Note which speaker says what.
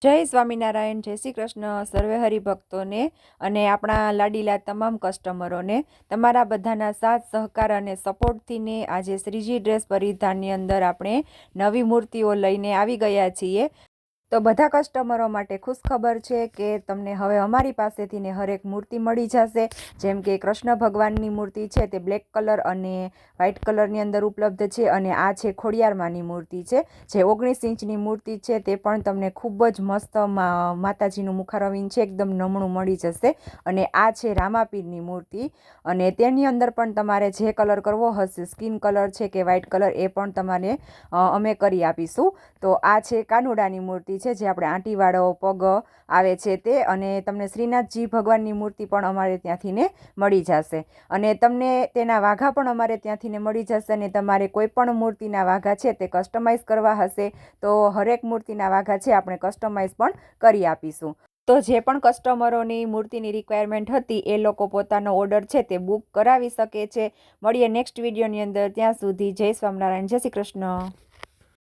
Speaker 1: જય સ્વામિનારાયણ, જય શ્રી કૃષ્ણ સર્વે હરિભક્તોને અને આપણા લાડીલા તમામ કસ્ટમરોને તમારા બધાના સાથ સહકાર અને સપોર્ટથી ને આજે શ્રીજી ડ્રેસ પરિધાનની અંદર આપણે નવી મૂર્તિઓ લઈને આવી ગયા છીએ। તો બધા કસ્ટમરો માટે ખુશખબર છે કે તમને હવે અમારી પાસેથી ને હરેક મૂર્તિ મળી જશે। જેમ કે કૃષ્ણ ભગવાનની મૂર્તિ છે તે બ્લેક કલર અને વ્હાઇટ કલરની અંદર ઉપલબ્ધ છે અને આ છે ખોડિયારમાંની મૂર્તિ છે જે 19 ઇંચની મૂર્તિ છે। તે પણ તમને ખૂબ જ મસ્ત માતાજીનું મુખારવિંદ છે, એકદમ નમણું મળી જશે। અને આ છે રામાપીરની મૂર્તિ અને તેની અંદર પણ તમારે જે કલર કરવો હશે, સ્કિન કલર છે કે વ્હાઇટ કલર, એ પણ તમારે અમે કરી આપીશું। તો આ છે કાનુડાની મૂર્તિ છે જે આપણે આંટીવાળો પગ આવે છે તે, અને તમને શ્રીનાથજી ભગવાનની મૂર્તિ પણ અમારે ત્યાંથી ને મળી જશે અને તમને તેના વાઘા પણ અમારે ત્યાંથી ને મળી જશે। અને તમારે કોઈ પણ મૂર્તિના વાઘા છે તે કસ્ટમાઇઝ કરવા હશે તો હરેક મૂર્તિના વાઘા છે આપણે કસ્ટમાઇઝ પણ કરી આપીશું। તો જે પણ કસ્ટમરોની મૂર્તિની રિક્વાયરમેન્ટ હતી એ લોકો પોતાનો ઓર્ડર છે તે બુક કરાવી શકે છે। મળીએ નેક્સ્ટ વિડીયોની અંદર, ત્યાં સુધી જય સ્વામિનારાયણ, જય શ્રી કૃષ્ણ।